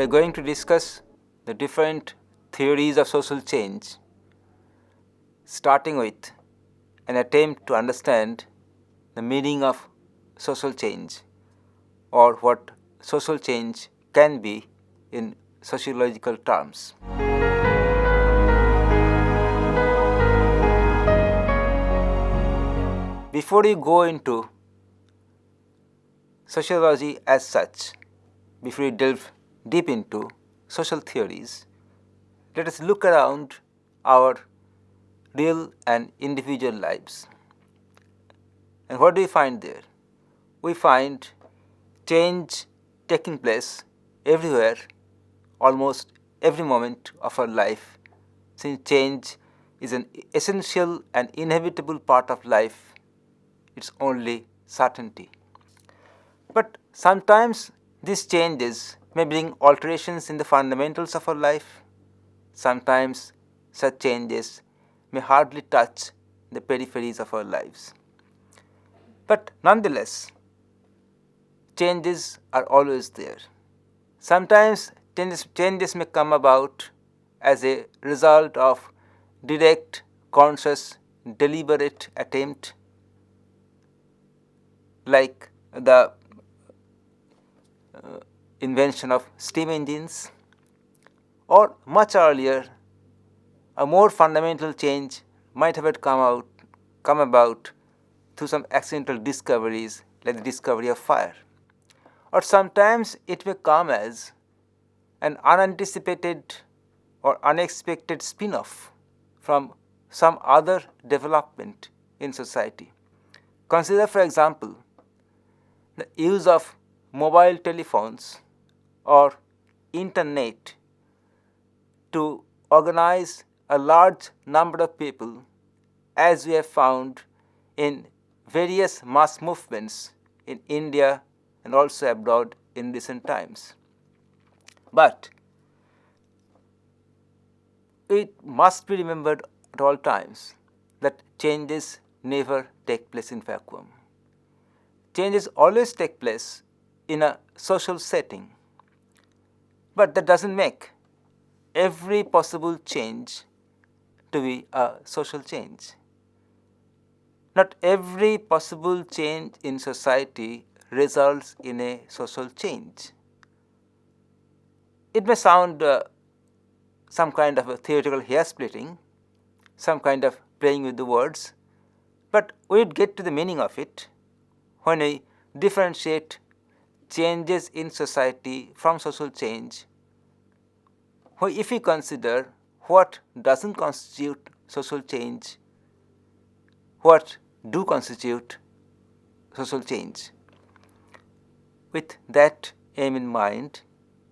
we are going to discuss the different theories of social change, starting with an attempt to understand the meaning of social change or what social change can be in sociological terms. Before we go into sociology as such, before we delve deep into social theories, let us look around our real and individual lives. And what do we find there? We find change taking place everywhere, almost every moment of our life, since change is an essential and inevitable part of life, its only certainty. But sometimes these changes may bring alterations in the fundamentals of our life. Sometimes such changes may hardly touch the peripheries of our lives. But nonetheless, changes are always there. Sometimes changes may come about as a result of direct, conscious, deliberate attempt, like the invention of steam engines, or much earlier, a more fundamental change might have come about through some accidental discoveries like the discovery of fire. Or sometimes it may come as an unanticipated or unexpected spin-off from some other development in society. Consider, for example, the use of mobile telephones or internet to organize a large number of people, as we have found in various mass movements in India and also abroad in recent times. But it must be remembered at all times that changes never take place in vacuum. Changes always take place in a social setting. But that doesn't make every possible change to be a social change. Not every possible change in society results in a social change. It may sound some kind of a theoretical hair splitting, some kind of playing with the words, but we'd get to the meaning of it when we differentiate changes in society from social change. If we consider what doesn't constitute social change, what do constitute social change. With that aim in mind,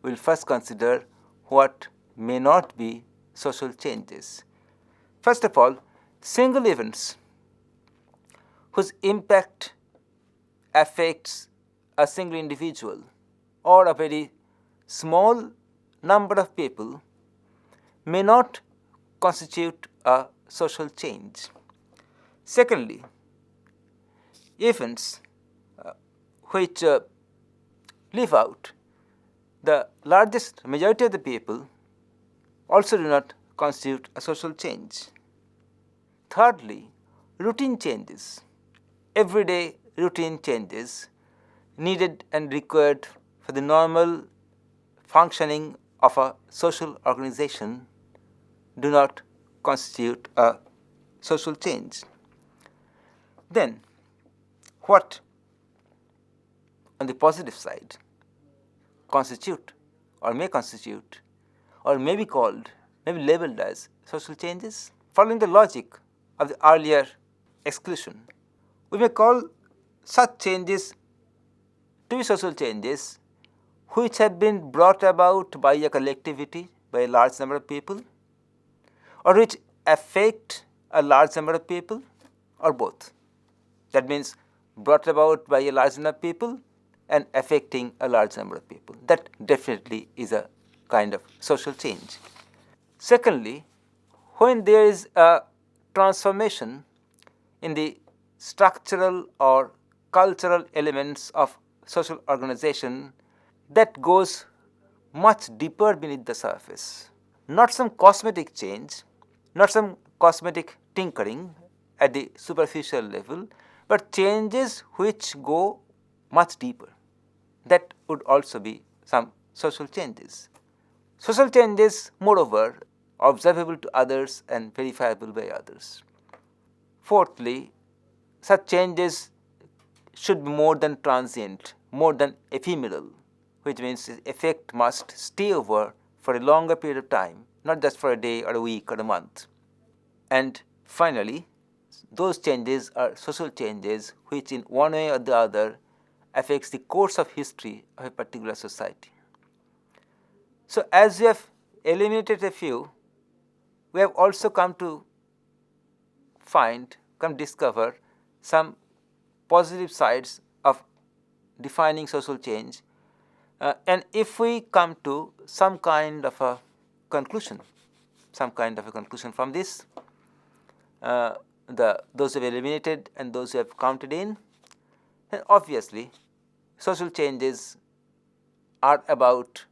we will first consider what may not be social changes. First of all, single events whose impact affects a single individual or a very small number of people may not constitute a social change. Secondly, events which leave out the largest majority of the people also do not constitute a social change. Thirdly, routine changes, everyday routine changes needed and required for the normal functioning of a social organization do not constitute a social change. Then, what on the positive side constitute or may constitute or may be called, may be labeled as social changes? Following the logic of the earlier exclusion, we may call such changes to be social changes which have been brought about by a collectivity, by a large number of people, or which affect a large number of people, or both. That means brought about by a large number of people and affecting a large number of people. That definitely is a kind of social change. Secondly, when there is a transformation in the structural or cultural elements of social organization that goes much deeper beneath the surface. Not some cosmetic change, not some cosmetic tinkering at the superficial level, but changes which go much deeper. That would also be some social changes. Social changes, moreover, observable to others and verifiable by others. Fourthly, such changes should be more than transient, more than ephemeral, which means the effect must stay over for a longer period of time, not just for a day or a week or a month. And finally, those changes are social changes which in one way or the other affects the course of history of a particular society. So as we have eliminated a few, we have also come to discover some positive sides of defining social change, and if we come to some kind of a conclusion from this, those who have eliminated and those who have counted in, then obviously social changes are about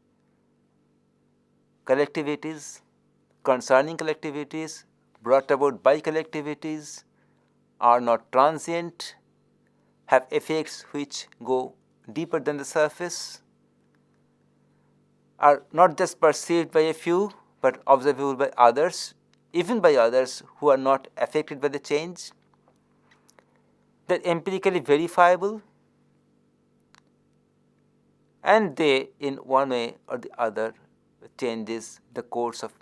collectivities, concerning collectivities, brought about by collectivities, are not transient, have effects which go deeper than the surface, are not just perceived by a few but observable by others, even by others who are not affected by the change. They are empirically verifiable, and they in one way or the other changes the course of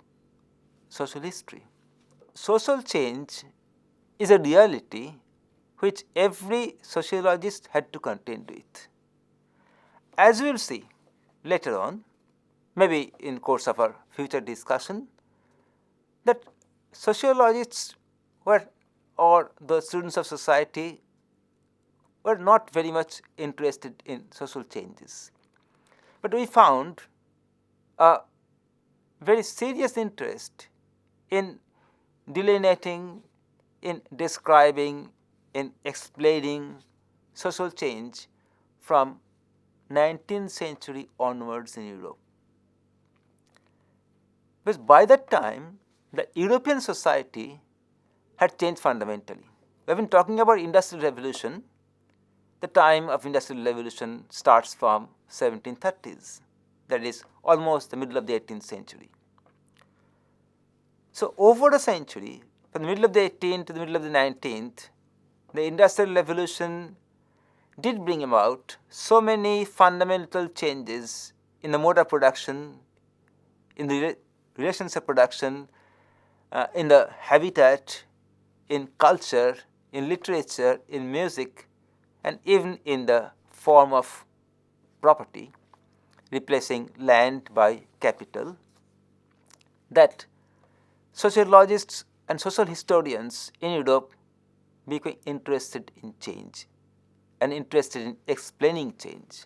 social history. Social change is a reality which every sociologist had to contend with. As we will see later on, maybe in course of our future discussion, that sociologists were, or the students of society, were not very much interested in social changes. But we found a very serious interest in delineating, in describing, in explaining social change from 19th century onwards in Europe. Because by that time, the European society had changed fundamentally. We have been talking about Industrial Revolution. The time of Industrial Revolution starts from 1730s, that is almost the middle of the 18th century. So over the century, from the middle of the 18th to the middle of the 19th, the Industrial Revolution did bring about so many fundamental changes in the mode of production, in the relations of production, in the habitat, in culture, in literature, in music, and even in the form of property, replacing land by capital, that sociologists and social historians in Europe became interested in change and interested in explaining change.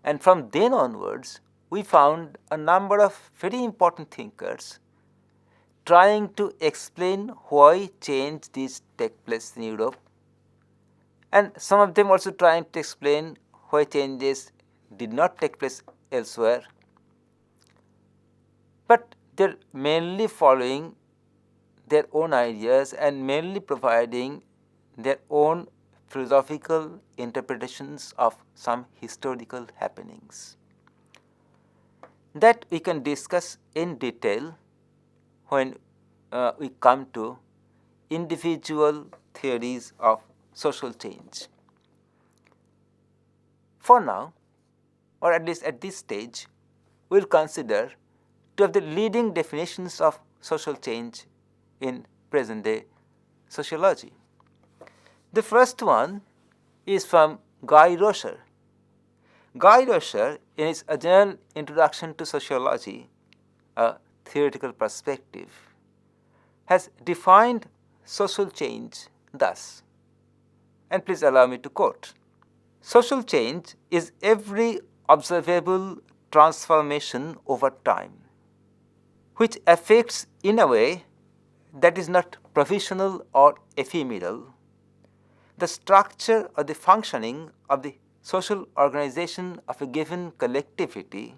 And from then onwards, we found a number of very important thinkers trying to explain why change did take place in Europe, and some of them also trying to explain why changes did not take place elsewhere. But they are mainly following their own ideas and mainly providing their own philosophical interpretations of some historical happenings. That we can discuss in detail when we come to individual theories of social change. For now, or at least at this stage, we will consider two of the leading definitions of social change in present day sociology. The first one is from Guy Rocher. Guy Rocher, in his A General Introduction to Sociology, a theoretical perspective, has defined social change thus, and please allow me to quote: "Social change is every observable transformation over time, which affects in a way that is not provisional or ephemeral the structure or the functioning of the social organization of a given collectivity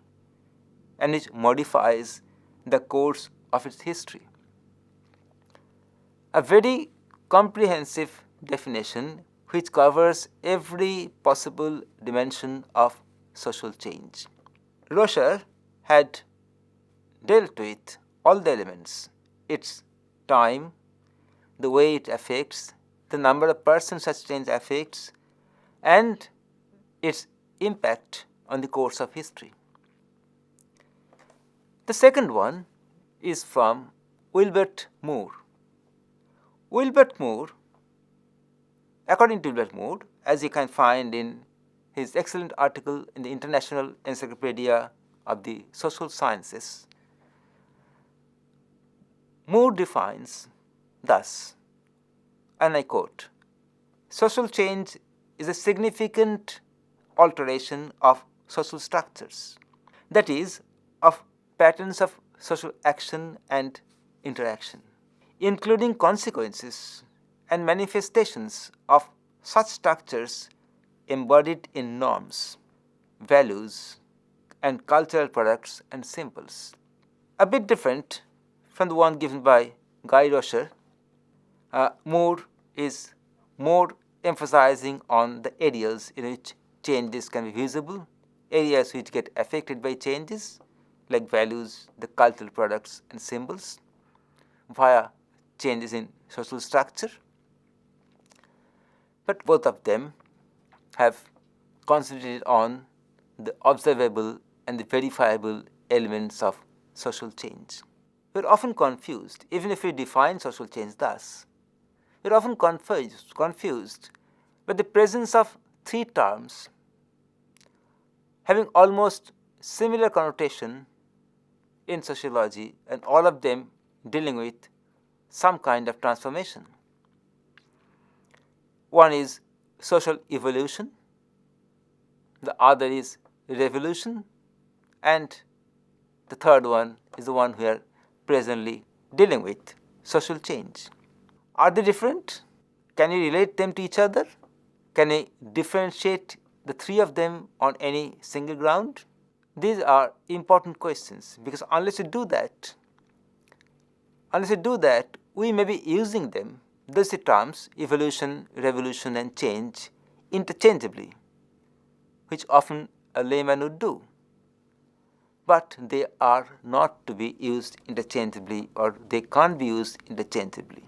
and which modifies the course of its history. A very comprehensive definition which covers every possible dimension of social change. Rocher had dealt with all the elements, its time, the way it affects, the number of persons such change affects, and its impact on the course of history. The second one is from Wilbert Moore. Wilbert Moore, according to Wilbert Moore, as you can find in his excellent article in the International Encyclopedia of the Social Sciences, Moore defines thus, and I quote, "Social change is a significant alteration of social structures, that is, of patterns of social action and interaction, including consequences and manifestations of such structures embodied in norms, values, and cultural products and symbols." A bit different from the one given by Guy Rocher, Moore is more emphasizing on the areas in which changes can be visible, areas which get affected by changes like values, the cultural products and symbols via changes in social structure. But both of them have concentrated on the observable and the verifiable elements of social change. We are often confused, even if we define social change thus, we are often confused by the presence of three terms having almost similar connotation in sociology, and all of them dealing with some kind of transformation. One is social evolution, the other is revolution, and the third one is the one we are presently dealing with, social change. Are they different? Can you relate them to each other? Can you differentiate the three of them on any single ground? These are important questions, because unless you do that, we may be using them, those terms, evolution, revolution, and change, interchangeably, which often a layman would do. But they are not to be used interchangeably, or they can't be used interchangeably.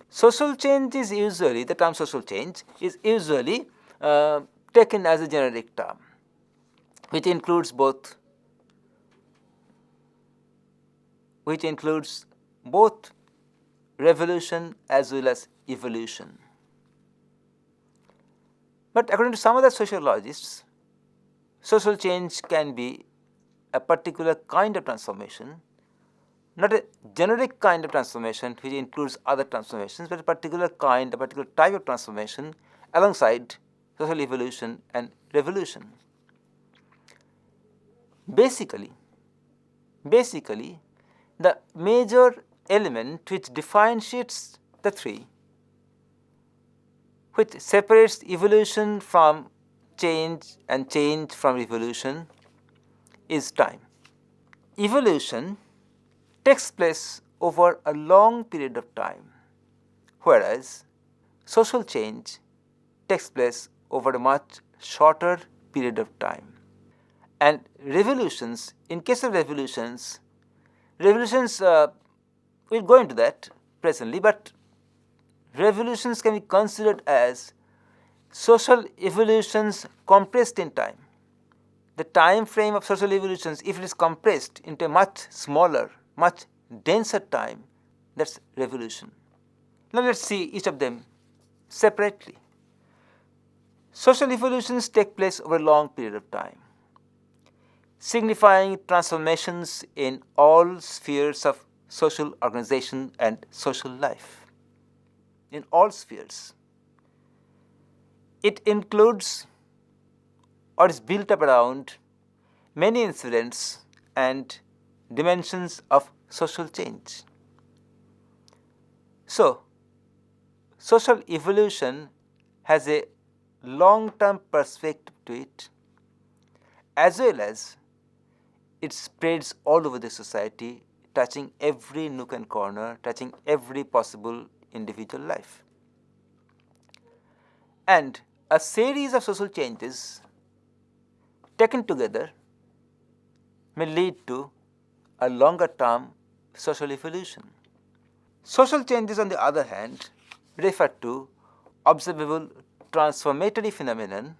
Social change is usually, the term social change is usually taken as a generic term, which includes both revolution as well as evolution. But according to some other sociologists, social change can be a particular kind of transformation, not a generic kind of transformation which includes other transformations, but a particular kind, a particular type of transformation alongside social evolution and revolution. Basically, the major element which differentiates the three, which separates evolution from change and change from evolution, is time. Evolution takes place over a long period of time, whereas social change takes place over a much shorter period of time. And revolutions, in case of revolutions, we'll go into that presently, but revolutions can be considered as social evolutions compressed in time. The time frame of social evolutions, if it is compressed into a much smaller, much denser time, that's revolution. Now let's see each of them separately. Social evolutions take place over a long period of time, signifying transformations in all spheres of social organization and social life. In all spheres. It includes or is built up around many incidents and dimensions of social change. So, social evolution has a long-term perspective to it, as well as it spreads all over the society, touching every nook and corner, touching every possible individual life. And a series of social changes taken together may lead to a longer term social evolution. Social changes, on the other hand, refer to observable transformatory phenomenon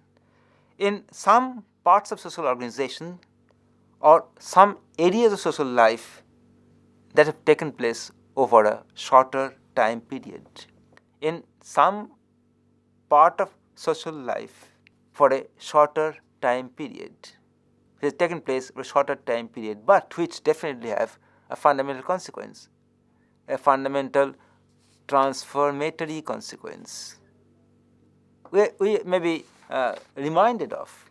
in some parts of social organization or some areas of social life that have taken place over a shorter time period. In some part of social life for a shorter time period, which has taken place over a shorter time period, but which definitely have a fundamental consequence, a fundamental transformatory consequence. We may be reminded of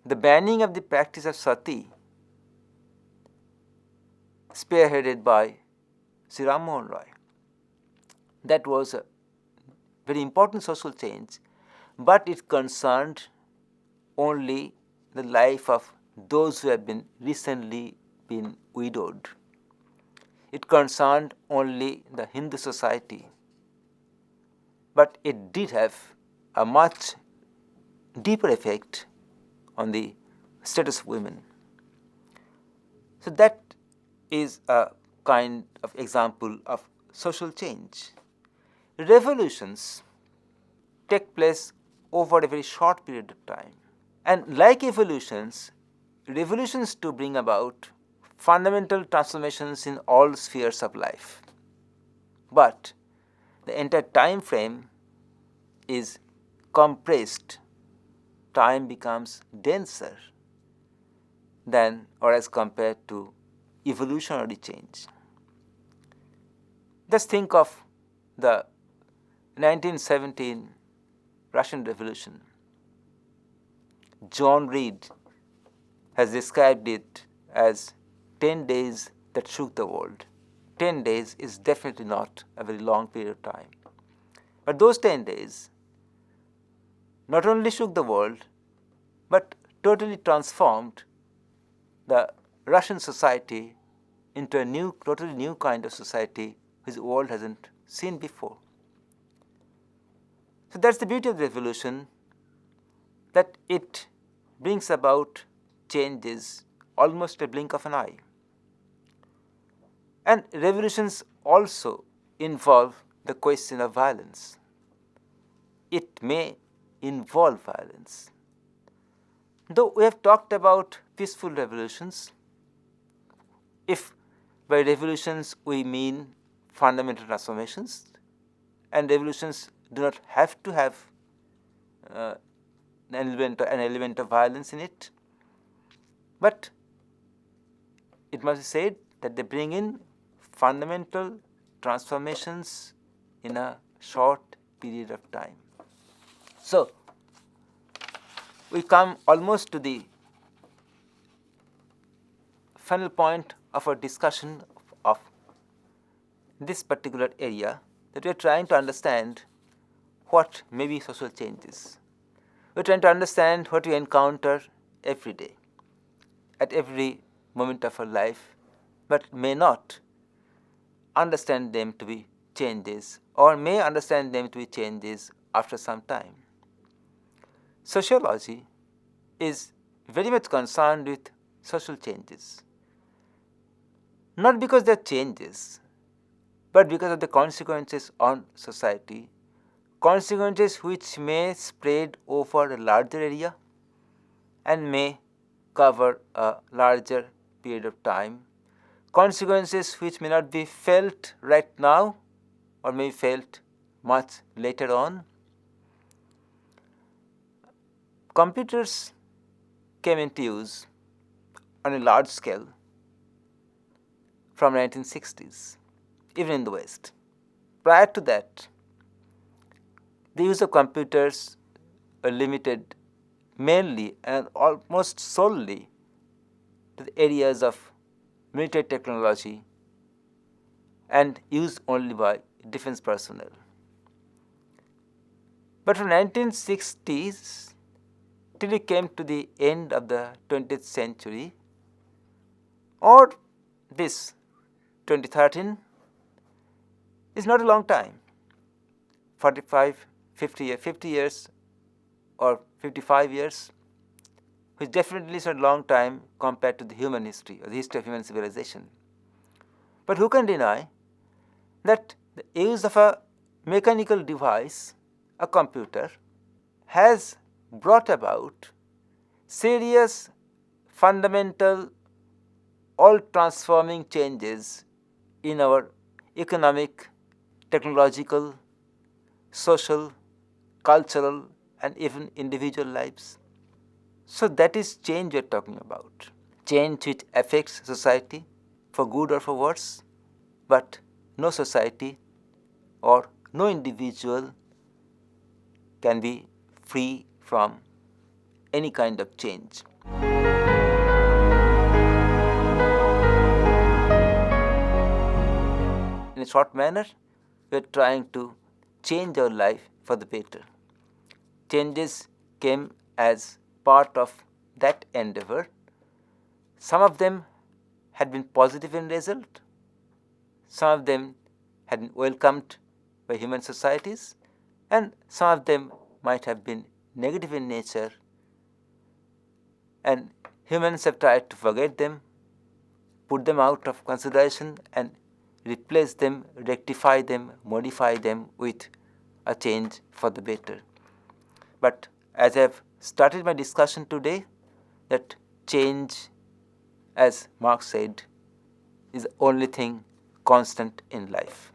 the banning of the practice of sati, spearheaded by Sri Ram Mohan Roy. That was a very important social change, but it concerned only the life of those who have been recently been widowed. It concerned only the Hindu society, but it did have a much deeper effect on the status of women. So that is a kind of example of social change. Revolutions take place over a very short period of time. And like evolutions, revolutions to bring about fundamental transformations in all spheres of life. But the entire time frame is compressed. Time becomes denser than or as compared to evolutionary change. Just think of the 1917 Russian Revolution. John Reed has described it as 10 days that shook the world. 10 days is definitely not a very long period of time. But those 10 days not only shook the world, but totally transformed the Russian society into a totally new kind of society which the world hasn't seen before. So that's the beauty of the revolution, that it brings about changes almost a blink of an eye. And revolutions also involve the question of violence. It may involve violence. Though we have talked about peaceful revolutions, if by revolutions we mean fundamental transformations, and revolutions do not have to have an element of violence in it, but it must be said that they bring in fundamental transformations in a short period of time. So, we come almost to the final point of our discussion of this particular area, that we are trying to understand what may be social changes. We are trying to understand what we encounter every day, at every moment of our life, but may not understand them to be changes, or may understand them to be changes after some time. Sociology is very much concerned with social changes, not because they are changes, but because of the consequences on society, consequences which may spread over a larger area and may cover a larger period of time, consequences which may not be felt right now or may be felt much later on. Computers came into use on a large scale from 1960s, even in the West. Prior to that, the use of computers were limited mainly and almost solely to the areas of military technology and used only by defense personnel. But from 1960s till we came to the end of the 20th century, or this 2013 is not a long time. 45, 50 years or 55 years, which definitely is not a long time compared to the human history or the history of human civilization. But who can deny that the use of a mechanical device, a computer, has brought about serious, fundamental, all transforming changes in our economic, technological, social, cultural, and even individual lives. So that is change we are talking about. Change which affects society for good or for worse, but no society or no individual can be free from any kind of change. In a short manner, we are trying to change our life for the better. Changes came as part of that endeavor. Some of them had been positive in result, some of them had been welcomed by human societies, and some of them might have been negative in nature, and humans have tried to forget them, put them out of consideration, and replace them, rectify them, modify them with a change for the better. But as I have started my discussion today, that change, as Marx said, is the only thing constant in life.